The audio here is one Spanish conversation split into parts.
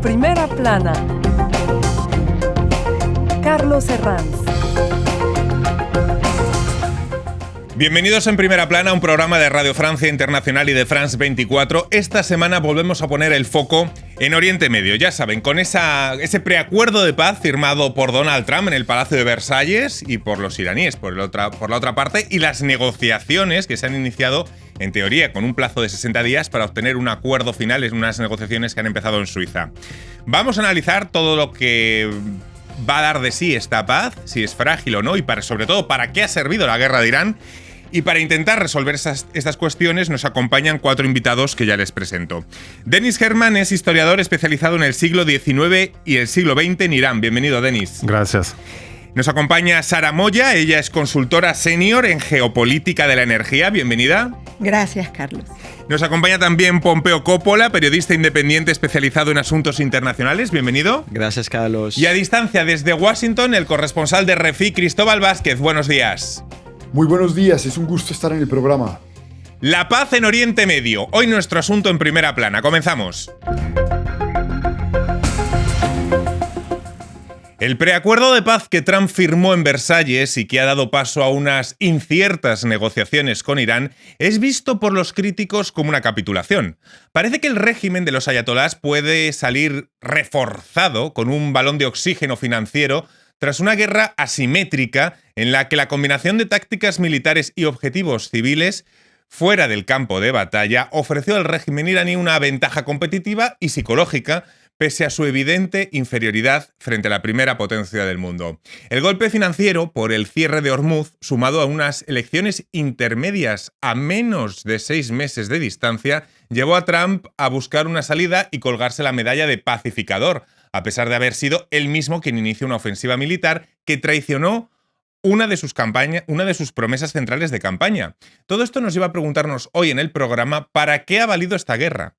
Primera Plana. Carlos Herranz. Bienvenidos en Primera Plana, un programa de Radio Francia Internacional y de France 24. Esta semana volvemos a poner el foco en Oriente Medio. Ya saben, con ese preacuerdo de paz firmado por Donald Trump en el Palacio de Versalles y por los iraníes por la otra parte, y las negociaciones que se han iniciado, en teoría, con un plazo de 60 días para obtener un acuerdo final en unas negociaciones que han empezado en Suiza. Vamos a analizar todo lo que va a dar de sí esta paz, si es frágil o no, y sobre todo para qué ha servido la guerra de Irán. Y para intentar resolver estas cuestiones nos acompañan 4 invitados que ya les presento. Denis Herman es historiador especializado en el siglo XIX y el siglo XX en Irán. Bienvenido, Denis. Gracias. Nos acompaña Sara Moya, ella es consultora senior en geopolítica de la energía. Bienvenida. Gracias, Carlos. Nos acompaña también Pompeo Coppola, periodista independiente especializado en asuntos internacionales. Bienvenido. Gracias, Carlos. Y a distancia desde Washington, el corresponsal de RFI, Cristóbal Vázquez. Buenos días. Muy buenos días, es un gusto estar en el programa. La paz en Oriente Medio. Hoy nuestro asunto en Primera Plana. Comenzamos. El preacuerdo de paz que Trump firmó en Versalles y que ha dado paso a unas inciertas negociaciones con Irán es visto por los críticos como una capitulación. Parece que el régimen de los ayatolás puede salir reforzado con un balón de oxígeno financiero tras una guerra asimétrica en la que la combinación de tácticas militares y objetivos civiles fuera del campo de batalla ofreció al régimen iraní una ventaja competitiva y psicológica pese a su evidente inferioridad frente a la primera potencia del mundo. El golpe financiero por el cierre de Hormuz, sumado a unas elecciones intermedias a menos de 6 meses de distancia, llevó a Trump a buscar una salida y colgarse la medalla de pacificador, a pesar de haber sido él mismo quien inició una ofensiva militar que traicionó una de sus promesas centrales de campaña. Todo esto nos lleva a preguntarnos hoy en el programa ¿para qué ha valido esta guerra?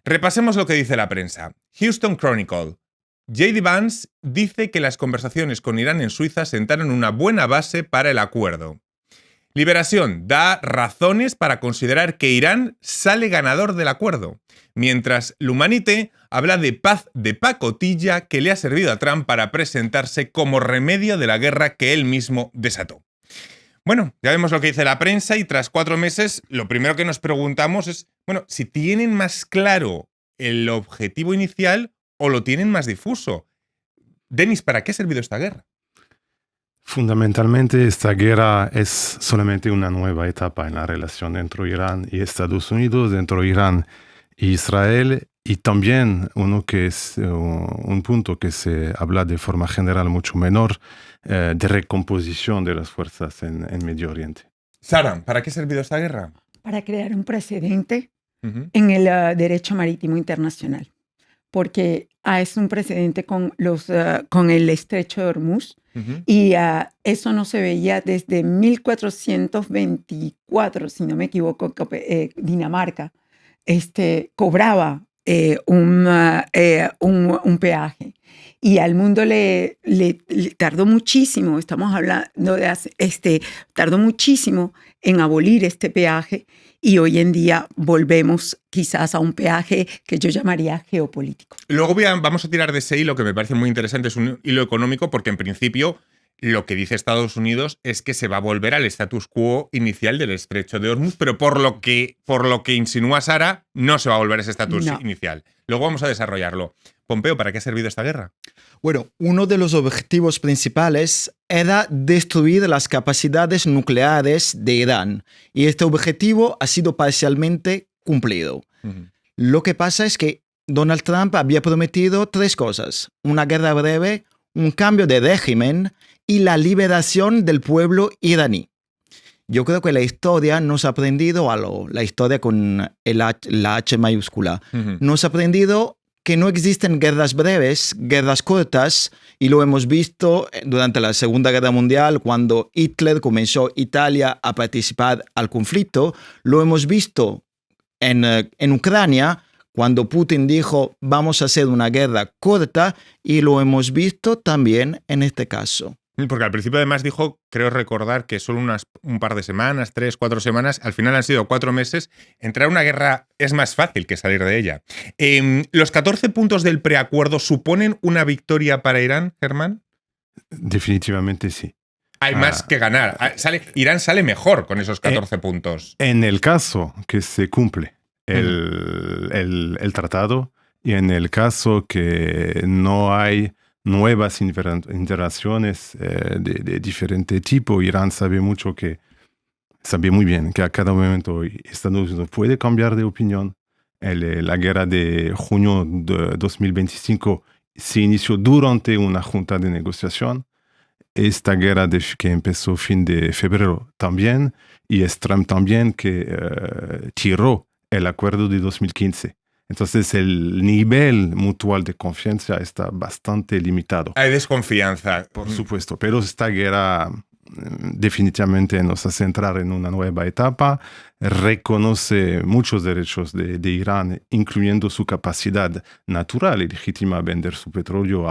Repasemos lo que dice la prensa. Houston Chronicle. J.D. Vance dice que las conversaciones con Irán en Suiza sentaron una buena base para el acuerdo. Liberación da razones para considerar que Irán sale ganador del acuerdo, mientras l'Humanité habla de paz de pacotilla que le ha servido a Trump para presentarse como remedio de la guerra que él mismo desató. Bueno, ya vemos lo que dice la prensa y tras 4 meses lo primero que nos preguntamos es, bueno, si tienen más claro el objetivo inicial o lo tienen más difuso. Denis, ¿para qué ha servido esta guerra? Fundamentalmente, esta guerra es solamente una nueva etapa en la relación entre Irán y Estados Unidos, entre Irán e Israel, y también un punto que se habla de forma general mucho menor, de recomposición de las fuerzas en Medio Oriente. Sara, ¿para qué ha servido esta guerra? Para crear un precedente en el derecho marítimo internacional, porque es un precedente con el estrecho de Hormuz, y eso no se veía desde 1424, si no me equivoco, Dinamarca cobraba un peaje. Y al mundo le tardó muchísimo, estamos hablando de tardó muchísimo en abolir este peaje, y hoy en día volvemos quizás a un peaje que yo llamaría geopolítico. Luego vamos a tirar de ese hilo que me parece muy interesante, es un hilo económico, porque en principio lo que dice Estados Unidos es que se va a volver al status quo inicial del estrecho de Hormuz, pero por lo que insinúa Sara, no se va a volver a ese estatus inicial. Luego vamos a desarrollarlo. Pompeo, ¿para qué ha servido esta guerra? Bueno, uno de los objetivos principales era destruir las capacidades nucleares de Irán, y este objetivo ha sido parcialmente cumplido. Lo que pasa es que Donald Trump había prometido 3 cosas: una guerra breve, un cambio de régimen y la liberación del pueblo iraní. Yo creo que la historia nos ha aprendido algo, la historia con la H mayúscula. Nos ha aprendido que no existen guerras breves, guerras cortas, y lo hemos visto durante la Segunda Guerra Mundial, cuando Hitler comenzó Italia a participar al conflicto. Lo hemos visto en Ucrania, cuando Putin dijo vamos a hacer una guerra corta, y lo hemos visto también en este caso. Porque al principio además dijo, creo recordar, que solo un par de semanas, 3, 4 semanas, al final han sido 4 meses. Entrar a una guerra es más fácil que salir de ella. ¿Los 14 puntos del preacuerdo suponen una victoria para Irán, Germán? Definitivamente sí. Hay más que ganar. Irán sale mejor con esos 14 puntos. En el caso que se cumple el tratado y en el caso que no hay nuevas interacciones de diferente tipo, Irán sabe muy bien que a cada momento Estados Unidos puede cambiar de opinión. La guerra de junio de 2025 se inició durante una junta de negociación. Esta guerra que empezó fin de febrero también, y es Trump también que tiró el acuerdo de 2015. Entonces el nivel mutual de confianza está bastante limitado. Hay desconfianza. Por supuesto, pero esta guerra definitivamente nos hace entrar en una nueva etapa, reconoce muchos derechos de Irán, incluyendo su capacidad natural y legítima a vender su petróleo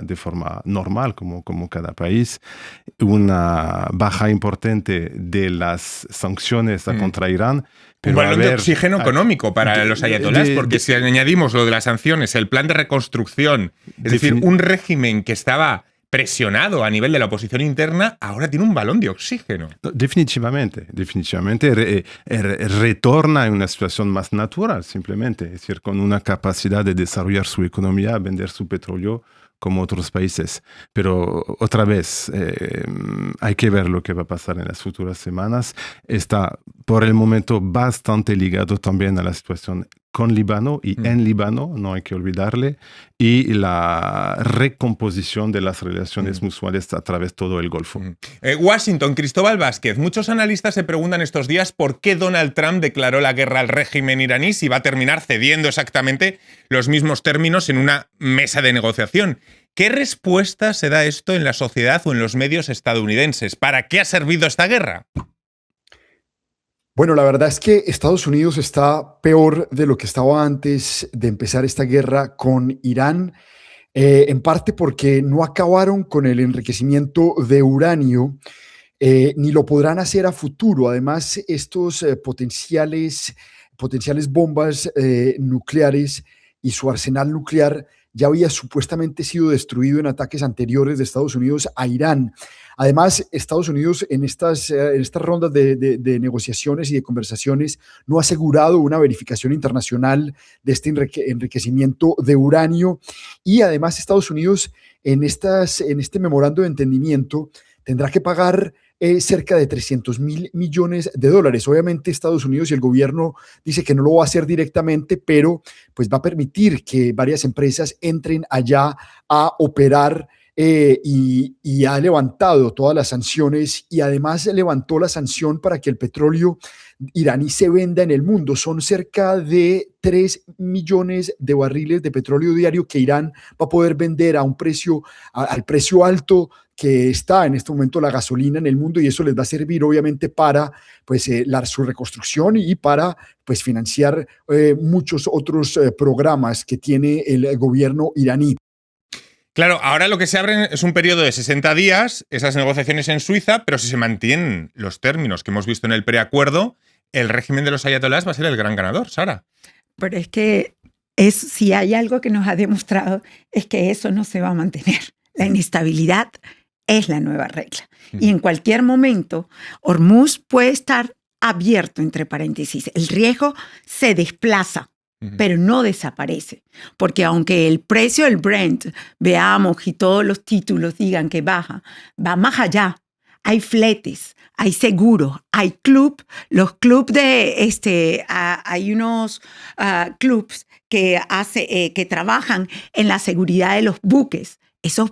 de forma normal, como cada país, una baja importante de las sanciones contra Irán. Pero un balón de oxígeno económico para los ayatolás, porque si añadimos lo de las sanciones, el plan de reconstrucción, es decir, un régimen que estaba presionado a nivel de la oposición interna, ahora tiene un balón de oxígeno. Definitivamente retorna a una situación más natural, simplemente, es decir, con una capacidad de desarrollar su economía, vender su petróleo como otros países. Pero otra vez, hay que ver lo que va a pasar en las futuras semanas. Está por el momento bastante ligado también a la situación con Líbano y en Líbano, no hay que olvidarle, y la recomposición de las relaciones mutuales a través de todo el Golfo. Washington, Cristóbal Vázquez. Muchos analistas se preguntan estos días por qué Donald Trump declaró la guerra al régimen iraní si va a terminar cediendo exactamente los mismos términos en una mesa de negociación. ¿Qué respuesta se da esto en la sociedad o en los medios estadounidenses? ¿Para qué ha servido esta guerra? Bueno, la verdad es que Estados Unidos está peor de lo que estaba antes de empezar esta guerra con Irán, en parte porque no acabaron con el enriquecimiento de uranio, ni lo podrán hacer a futuro. Además, estos potenciales bombas nucleares y su arsenal nuclear ya había supuestamente sido destruido en ataques anteriores de Estados Unidos a Irán. Además, Estados Unidos en estas rondas de negociaciones y de conversaciones no ha asegurado una verificación internacional de este enriquecimiento de uranio, y además Estados Unidos en este memorando de entendimiento tendrá que pagar cerca de $300 millones. Obviamente Estados Unidos y el gobierno dice que no lo va a hacer directamente, pero pues va a permitir que varias empresas entren allá a operar, y ha levantado todas las sanciones, y además levantó la sanción para que el petróleo iraní se venda en el mundo. Son cerca de 3 millones de barriles de petróleo diario que Irán va a poder vender al precio alto que está en este momento la gasolina en el mundo, y eso les va a servir obviamente para pues, su reconstrucción y para pues, financiar muchos otros programas que tiene el gobierno iraní. Claro, ahora lo que se abre es un periodo de 60 días, esas negociaciones en Suiza, pero si se mantienen los términos que hemos visto en el preacuerdo, el régimen de los ayatolás va a ser el gran ganador, Sara. Pero es que si hay algo que nos ha demostrado es que eso no se va a mantener. La inestabilidad es la nueva regla. Y en cualquier momento, Hormuz puede estar abierto, entre paréntesis. El riesgo se desplaza, pero no desaparece. Porque aunque el precio del Brent, veamos, y todos los títulos digan que baja, va más allá. Hay fletes, hay seguros, hay los clubs hay unos clubs que trabajan en la seguridad de los buques. Esos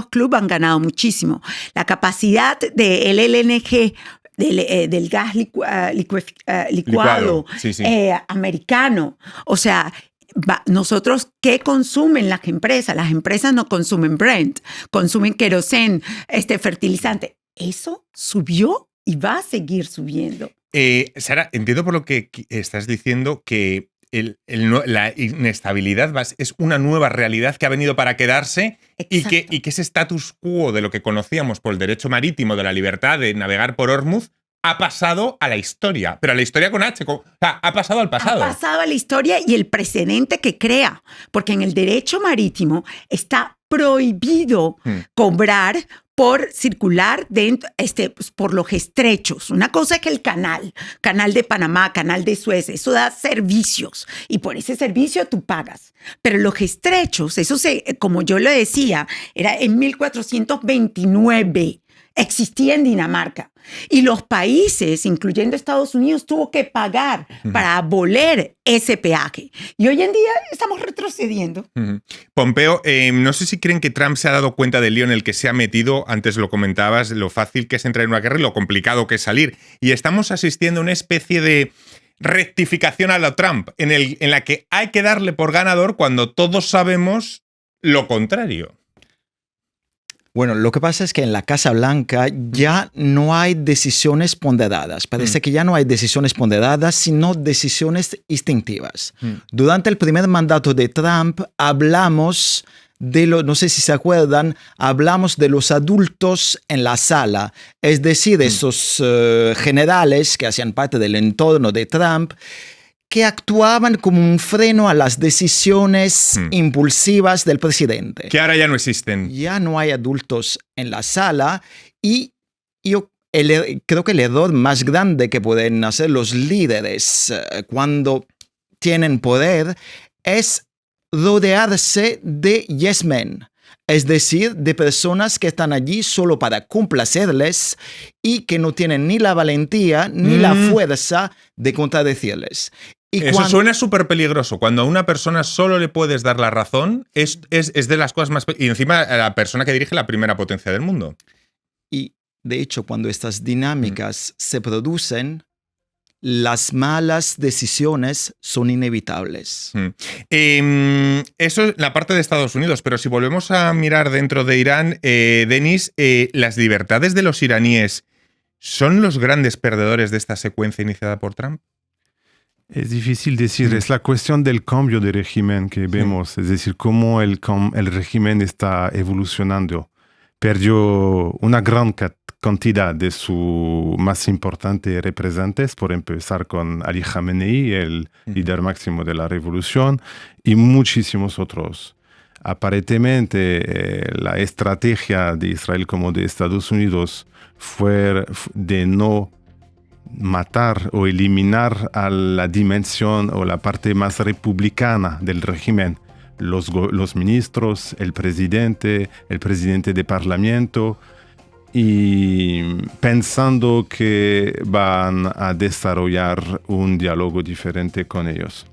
clubs han ganado muchísimo. La capacidad del LNG, del gas licuado sí. americano. O sea, nosotros, ¿qué consumen las empresas? Las empresas no consumen Brent, consumen queroseno, fertilizante. Eso subió y va a seguir subiendo. Sara, entiendo por lo que estás diciendo que la inestabilidad es una nueva realidad que ha venido para quedarse y que ese status quo de lo que conocíamos por el derecho marítimo, de la libertad de navegar por Hormuz, ha pasado a la historia, pero a la historia con H, o sea, ha pasado al pasado. Ha pasado a la historia y el precedente que crea, porque en el derecho marítimo está prohibido cobrar por circular dentro, por los estrechos. Una cosa es que el canal de Panamá, canal de Suez, eso da servicios y por ese servicio tú pagas. Pero los estrechos, eso como yo lo decía, era en 1429. Existía en Dinamarca. Y los países, incluyendo Estados Unidos, tuvo que pagar para abolir ese peaje. Y hoy en día estamos retrocediendo. Pompeo, no sé si creen que Trump se ha dado cuenta del lío en el que se ha metido. Antes lo comentabas, lo fácil que es entrar en una guerra y lo complicado que es salir. Y estamos asistiendo a una especie de rectificación a la Trump, en la que hay que darle por ganador cuando todos sabemos lo contrario. Bueno, lo que pasa es que en la Casa Blanca ya no hay decisiones ponderadas. Parece que ya no hay decisiones ponderadas, sino decisiones instintivas. Durante el primer mandato de Trump hablamos no sé si se acuerdan, hablamos de los adultos en la sala, es decir, esos generales que hacían parte del entorno de Trump, que actuaban como un freno a las decisiones impulsivas del presidente. Que ahora ya no existen. Ya no hay adultos en la sala y yo creo que el error más grande que pueden hacer los líderes cuando tienen poder es rodearse de yes men. Es decir, de personas que están allí solo para complacerles y que no tienen ni la valentía ni la fuerza de contradecirles. Eso suena súper peligroso. Cuando a una persona solo le puedes dar la razón, es de las cosas más... Y encima a la persona que dirige la primera potencia del mundo. Y de hecho, cuando estas dinámicas se producen, las malas decisiones son inevitables. Eso es la parte de Estados Unidos, pero si volvemos a mirar dentro de Irán, Denis, las libertades de los iraníes ¿son los grandes perdedores de esta secuencia iniciada por Trump? Es difícil decir, es la cuestión del cambio de régimen que vemos, es decir, cómo el régimen está evolucionando. Perdió una gran cantidad de sus más importantes representantes, por empezar con Ali Khamenei, el líder máximo de la revolución, y muchísimos otros. Aparentemente, la estrategia de Israel como de Estados Unidos fue de no matar o eliminar a la dimensión o la parte más republicana del régimen. Los ministros, el presidente de parlamento, y pensando que van a desarrollar un diálogo diferente con ellos.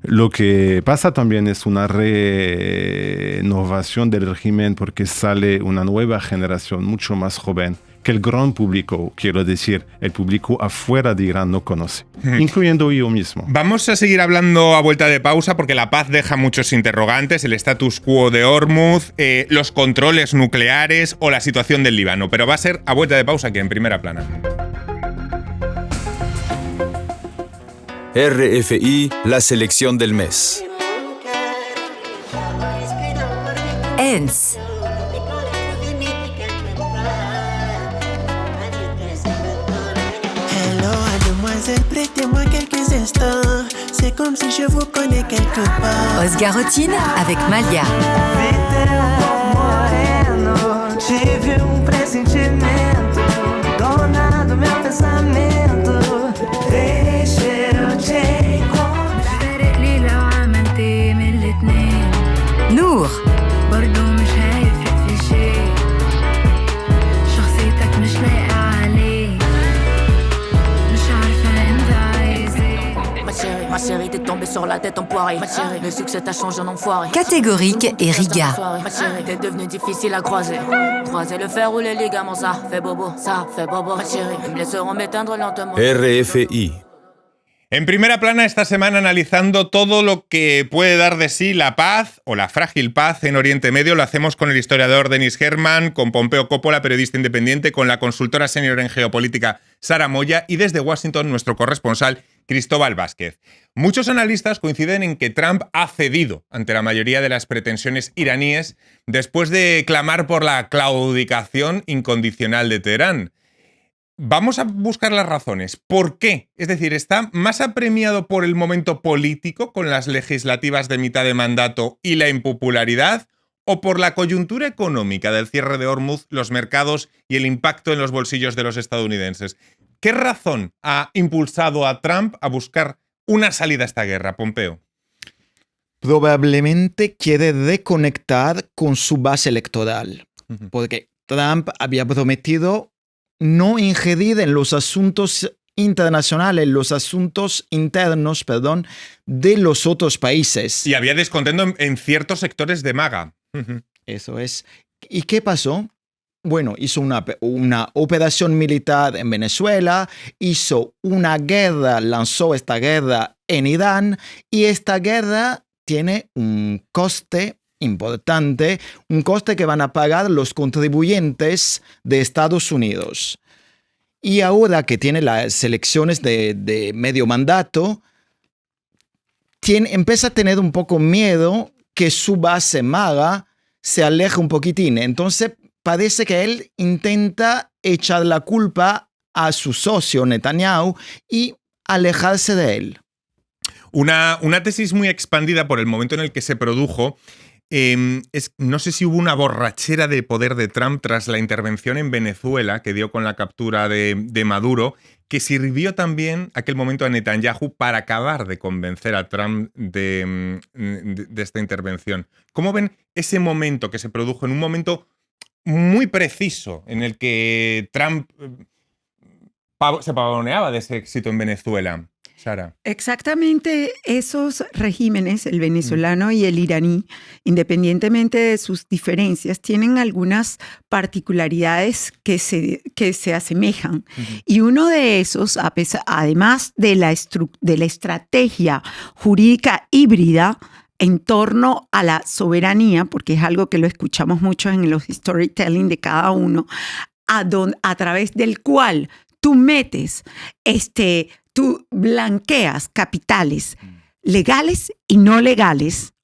Lo que pasa también es una renovación del régimen porque sale una nueva generación mucho más joven que el gran público, quiero decir, el público afuera de Irán no conoce, incluyendo yo mismo. Vamos a seguir hablando a vuelta de pausa porque la paz deja muchos interrogantes, el status quo de Hormuz, los controles nucleares o la situación del Líbano, pero va a ser a vuelta de pausa aquí en Primera Plana. RFI, la selección del mes. ENS. Prêtez-moi quelques instants, c'est comme si je vous connais quelque part. Oscar Rothine avec Malia. Tive pressentimento, dona do meu pensamento. Deixa eu te encontrar. فارق لي لو عملتي من الاتنين. Nour. برضو مش هيفرق في شي. شخصيتك مش لايقة عليه. Ma chérie, t'es tombée sur la tête enfoirée. Ma chérie, le succès t'a changé en enfoiré. Catégorique et Riga. Ma chérie, t'es devenue difficile à croiser. Croiser le fer ou les ligaments, ça fait bobo, ça fait bobo. Ma chérie, me laisseront m'éteindre lentement. RFI. En Primera Plana esta semana analizando todo lo que puede dar de sí la paz o la frágil paz en Oriente Medio. Lo hacemos con el historiador Denis Herman, con Pompeo Coppola, periodista independiente, con la consultora senior en geopolítica Sara Moya y desde Washington nuestro corresponsal, Cristóbal Vázquez. Muchos analistas coinciden en que Trump ha cedido ante la mayoría de las pretensiones iraníes después de clamar por la claudicación incondicional de Teherán. Vamos a buscar las razones. ¿Por qué? Es decir, ¿está más apremiado por el momento político con las legislativas de mitad de mandato y la impopularidad? ¿O por la coyuntura económica del cierre de Hormuz, los mercados y el impacto en los bolsillos de los estadounidenses? ¿Qué razón ha impulsado a Trump a buscar una salida a esta guerra, Pompeo? Probablemente quiere reconectar con su base electoral, porque Trump había prometido no ingerir en los asuntos internacionales, los asuntos internos, de los otros países. Y había descontento en ciertos sectores de MAGA. Eso es. ¿Y qué pasó? Bueno, hizo una operación militar en Venezuela, hizo una guerra, lanzó esta guerra en Irán, y esta guerra tiene un coste importante, un coste que van a pagar los contribuyentes de Estados Unidos. Y ahora que tiene las elecciones de medio mandato, empieza a tener un poco miedo que su base MAGA se aleje un poquitín. Entonces parece que él intenta echar la culpa a su socio Netanyahu y alejarse de él. Una tesis muy expandida por el momento en el que se produjo no sé si hubo una borrachera de poder de Trump tras la intervención en Venezuela que dio con la captura de Maduro, que sirvió también aquel momento a Netanyahu para acabar de convencer a Trump de esta intervención. ¿Cómo ven ese momento que se produjo en un momento muy preciso en el que Trump se pavoneaba de ese éxito en Venezuela? Sara. Exactamente, esos regímenes, el venezolano y el iraní, independientemente de sus diferencias, tienen algunas particularidades que se asemejan. Y uno de esos, además de la estrategia jurídica híbrida en torno a la soberanía, porque es algo que lo escuchamos mucho en los storytelling de cada uno, a través del cual tú metes tú blanqueas capitales legales y no legales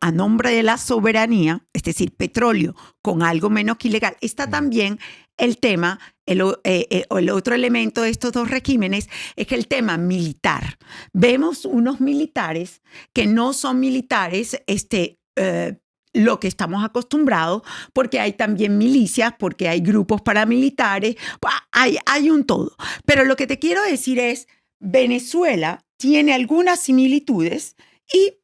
a nombre de la soberanía, es decir, petróleo con algo menos que ilegal. Está también el tema, el otro elemento de estos dos regímenes es que el tema militar. Vemos unos militares que no son militares lo que estamos acostumbrados, porque hay también milicias, porque hay grupos paramilitares, hay un todo. Pero lo que te quiero decir es, Venezuela tiene algunas similitudes y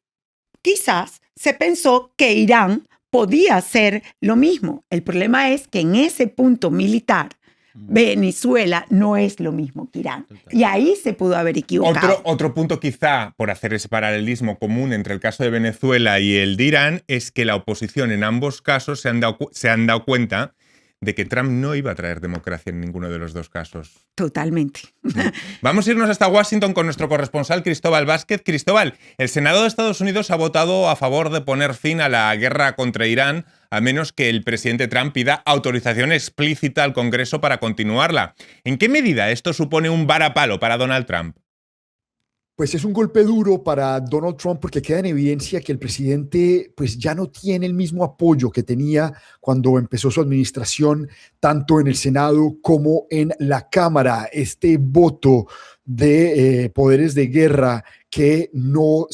quizás se pensó que Irán podía hacer lo mismo. El problema es que en ese punto militar, Venezuela no es lo mismo que Irán. Y ahí se pudo haber equivocado. Otro punto quizá, por hacer ese paralelismo común entre el caso de Venezuela y el de Irán, es que la oposición en ambos casos se han dado cuenta de que Trump no iba a traer democracia en ninguno de los dos casos. Totalmente. Vamos a irnos hasta Washington con nuestro corresponsal Cristóbal Vázquez. Cristóbal, el Senado de Estados Unidos ha votado a favor de poner fin a la guerra contra Irán, a menos que el presidente Trump pida autorización explícita al Congreso para continuarla. ¿En qué medida esto supone un varapalo para Donald Trump? Pues es un golpe duro para Donald Trump porque queda en evidencia que el presidente pues ya no tiene el mismo apoyo que tenía cuando empezó su administración, tanto en el Senado como en la Cámara. Este voto de poderes de guerra que no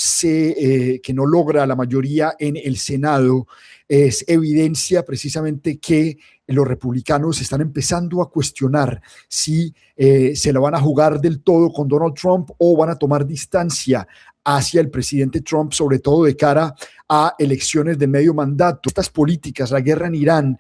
logra la mayoría en el Senado es evidencia precisamente que los republicanos están empezando a cuestionar si se la van a jugar del todo con Donald Trump o van a tomar distancia hacia el presidente Trump, sobre todo de cara a elecciones de medio mandato. Estas políticas, la guerra en Irán,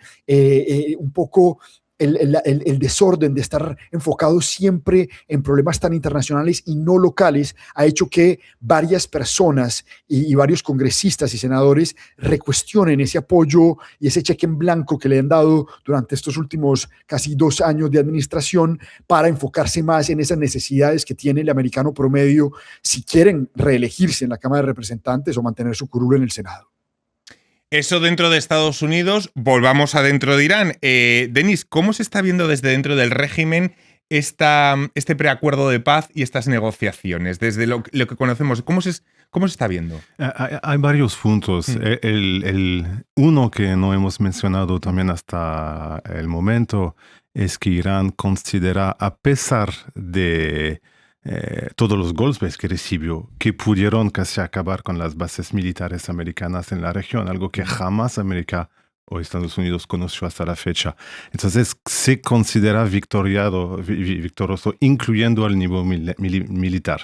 un poco el desorden de estar enfocado siempre en problemas tan internacionales y no locales ha hecho que varias personas y varios congresistas y senadores recuestionen ese apoyo y ese cheque en blanco que le han dado durante estos últimos casi 2 años de administración para enfocarse más en esas necesidades que tiene el americano promedio si quieren reelegirse en la Cámara de Representantes o mantener su curul en el Senado. Eso dentro de Estados Unidos, volvamos adentro de Irán. Denis, ¿cómo se está viendo desde dentro del régimen este preacuerdo de paz y estas negociaciones? Desde lo que conocemos, ¿cómo se está viendo? Hay varios puntos. Uno que no hemos mencionado también hasta el momento es que Irán considera, a pesar de todos los golpes que recibió, que pudieron casi acabar con las bases militares americanas en la región, algo que jamás América o Estados Unidos conoció hasta la fecha. Entonces se considera victorioso, incluyendo al nivel militar.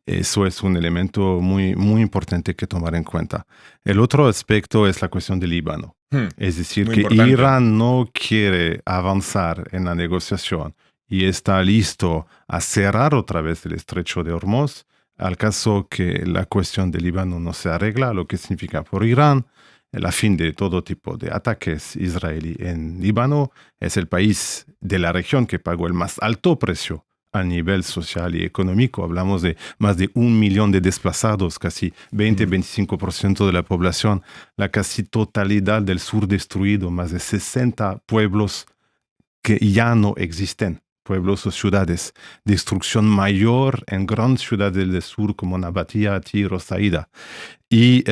Eso es un elemento muy, muy importante que tomar en cuenta. El otro aspecto es la cuestión del Líbano. Es decir, que Irán no quiere avanzar en la negociación y está listo a cerrar otra vez el estrecho de Hormuz, al caso que la cuestión del Líbano no se arregla, lo que significa por Irán la fin de todo tipo de ataques israelí en Líbano. Es el país de la región que pagó el más alto precio a nivel social y económico. Hablamos de más de 1 millón de desplazados, casi 20-25% de la población, la casi totalidad del sur destruido, más de 60 pueblos que ya no existen, pueblos o ciudades, destrucción mayor en grandes ciudades del sur como Nabatea, Tiro, Saida. Y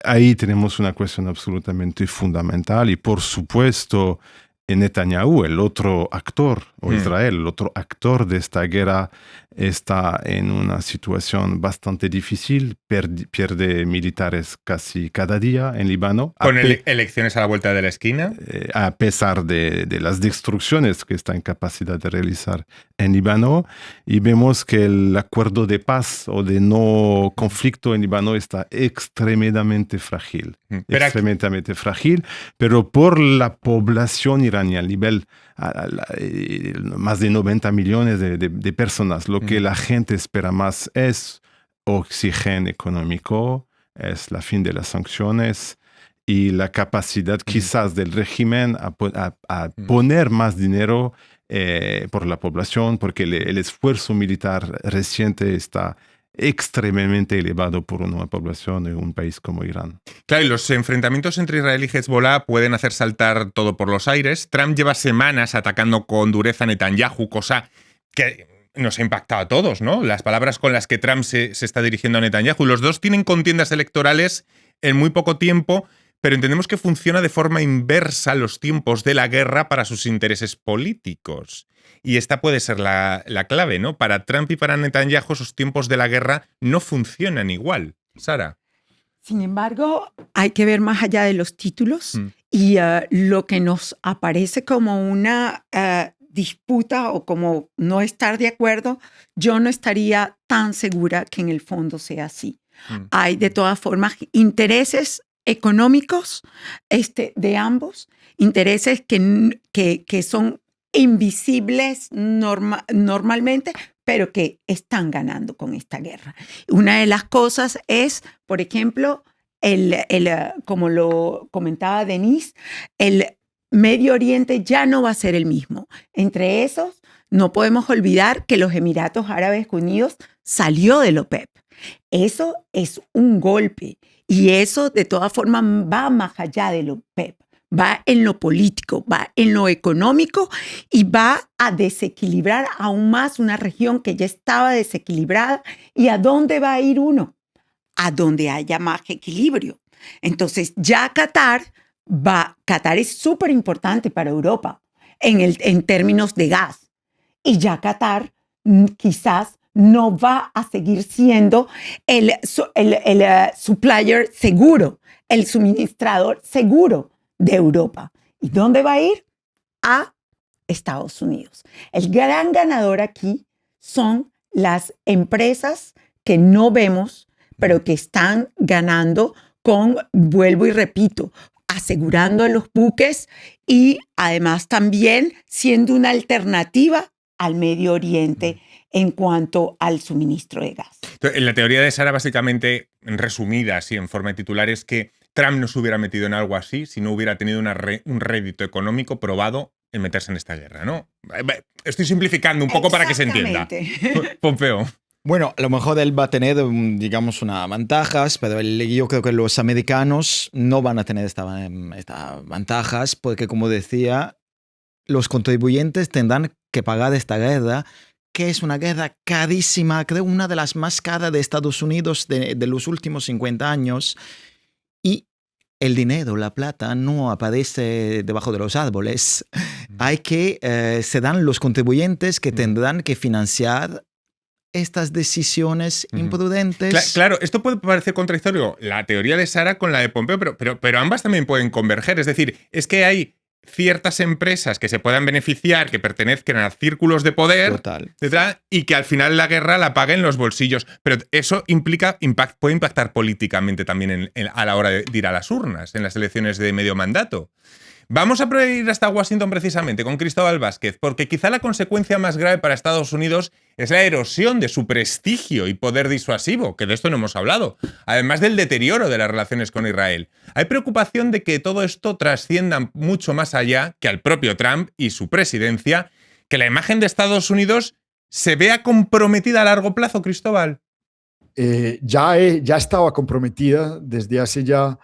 ahí tenemos una cuestión absolutamente fundamental y por supuesto Netanyahu, el otro actor, o Israel, el otro actor de esta guerra, está en una situación bastante difícil, pierde militares casi cada día en Líbano. Con elecciones a la vuelta de la esquina. A pesar de las destrucciones que está en capacidad de realizar en Líbano, y vemos que el acuerdo de paz o de no conflicto en Líbano está extremadamente frágil. Extremadamente frágil, pero por la población iraní a nivel más de 90 millones de personas, lo que la gente espera más es oxígeno económico, es la fin de las sanciones y la capacidad quizás del régimen a poner más dinero por la población, porque el esfuerzo militar reciente está extremadamente elevado por una población de un país como Irán. Claro, y los enfrentamientos entre Israel y Hezbollah pueden hacer saltar todo por los aires. Trump lleva semanas atacando con dureza a Netanyahu, cosa que nos ha impactado a todos, ¿no? Las palabras con las que Trump se está dirigiendo a Netanyahu. Los dos tienen contiendas electorales en muy poco tiempo, pero entendemos que funciona de forma inversa los tiempos de la guerra para sus intereses políticos. Y esta puede ser la clave, ¿no? Para Trump y para Netanyahu esos tiempos de la guerra no funcionan igual. Sara. Sin embargo, hay que ver más allá de los títulos y lo que nos aparece como una disputa o como no estar de acuerdo, yo no estaría tan segura que en el fondo sea así. Hay de todas formas intereses económicos de ambos, intereses que son invisibles normalmente, pero que están ganando con esta guerra. Una de las cosas es, por ejemplo, como lo comentaba Denise, el Medio Oriente ya no va a ser el mismo. Entre esos, no podemos olvidar que los Emiratos Árabes Unidos salió de la OPEP. Eso es un golpe y eso de todas formas va más allá de la OPEP. Va en lo político, va en lo económico y va a desequilibrar aún más una región que ya estaba desequilibrada. ¿Y a dónde va a ir uno? A donde haya más equilibrio. Entonces ya Qatar es súper importante para Europa en términos de gas. Y ya Qatar quizás no va a seguir siendo el supplier seguro, el suministrador seguro de Europa. ¿Y dónde va a ir? A Estados Unidos. El gran ganador aquí son las empresas que no vemos, pero que están ganando vuelvo y repito, asegurando los buques y además también siendo una alternativa al Medio Oriente en cuanto al suministro de gas. En la teoría de Sara, básicamente, resumida así en forma de titular, es que Trump no se hubiera metido en algo así si no hubiera tenido un rédito económico probado en meterse en esta guerra, ¿no? Estoy simplificando un poco para que se entienda. Pompeo. Bueno, a lo mejor él va a tener, digamos, unas ventajas, pero yo creo que los americanos no van a tener estas ventajas porque, como decía, los contribuyentes tendrán que pagar esta guerra, que es una guerra carísima, creo una de las más caras de Estados Unidos de los últimos 50 años. Y el dinero, la plata, no aparece debajo de los árboles. Serán los contribuyentes que tendrán que financiar estas decisiones imprudentes. Claro, esto puede parecer contradictorio, la teoría de Sara con la de Pompeo, pero ambas también pueden converger. Es decir, es que hay ciertas empresas que se puedan beneficiar, que pertenezcan a círculos de poder, etcétera, y que al final la guerra la paguen los bolsillos. Pero eso puede impactar políticamente también a la hora de ir a las urnas, en las elecciones de medio mandato. Vamos a ir hasta Washington precisamente con Cristóbal Vázquez, porque quizá la consecuencia más grave para Estados Unidos es la erosión de su prestigio y poder disuasivo, que de esto no hemos hablado, además del deterioro de las relaciones con Israel. Hay preocupación de que todo esto trascienda mucho más allá que al propio Trump y su presidencia, que la imagen de Estados Unidos se vea comprometida a largo plazo, Cristóbal. Ya estaba comprometida desde hace ya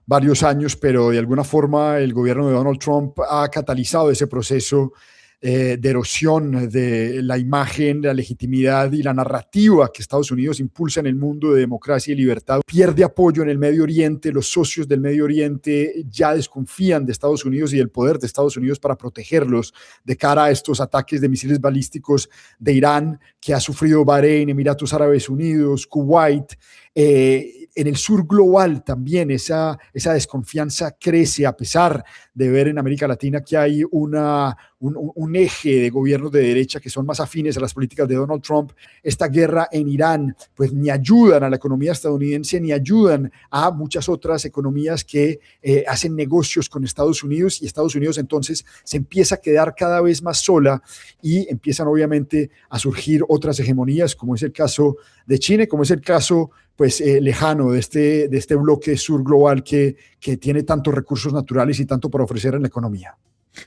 varios años, pero de alguna forma el gobierno de Donald Trump ha catalizado ese proceso de erosión de la imagen, la legitimidad y la narrativa que Estados Unidos impulsa en el mundo de democracia y libertad. Pierde apoyo en el Medio Oriente, los socios del Medio Oriente ya desconfían de Estados Unidos y del poder de Estados Unidos para protegerlos de cara a estos ataques de misiles balísticos de Irán que ha sufrido Bahrein, Emiratos Árabes Unidos, Kuwait. En el sur global también esa desconfianza crece a pesar de ver en América Latina que hay un eje de gobiernos de derecha que son más afines a las políticas de Donald Trump. Esta guerra en Irán pues ni ayudan a la economía estadounidense ni ayudan a muchas otras economías que hacen negocios con Estados Unidos, y Estados Unidos entonces se empieza a quedar cada vez más sola y empiezan obviamente a surgir otras hegemonías, como es el caso de China, como es el caso pues lejano de este bloque sur global que tiene tantos recursos naturales y tanto para ofrecer en la economía.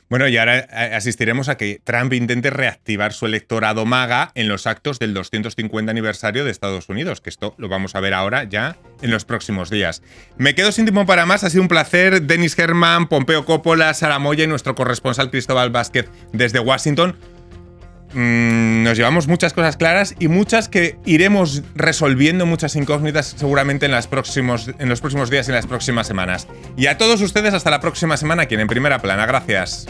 Bueno, y ahora asistiremos a que Trump intente reactivar su electorado MAGA en los actos del 250 aniversario de Estados Unidos, que esto lo vamos a ver ahora ya en los próximos días. Me quedo sin tiempo para más, ha sido un placer. Denis Herman, Pompeo Coppola, Sara Moya y nuestro corresponsal Cristóbal Vázquez desde Washington. Nos llevamos muchas cosas claras y muchas que iremos resolviendo, muchas incógnitas seguramente en los próximos días y en las próximas semanas. Y a todos ustedes hasta la próxima semana aquí en Primera Plana. Gracias.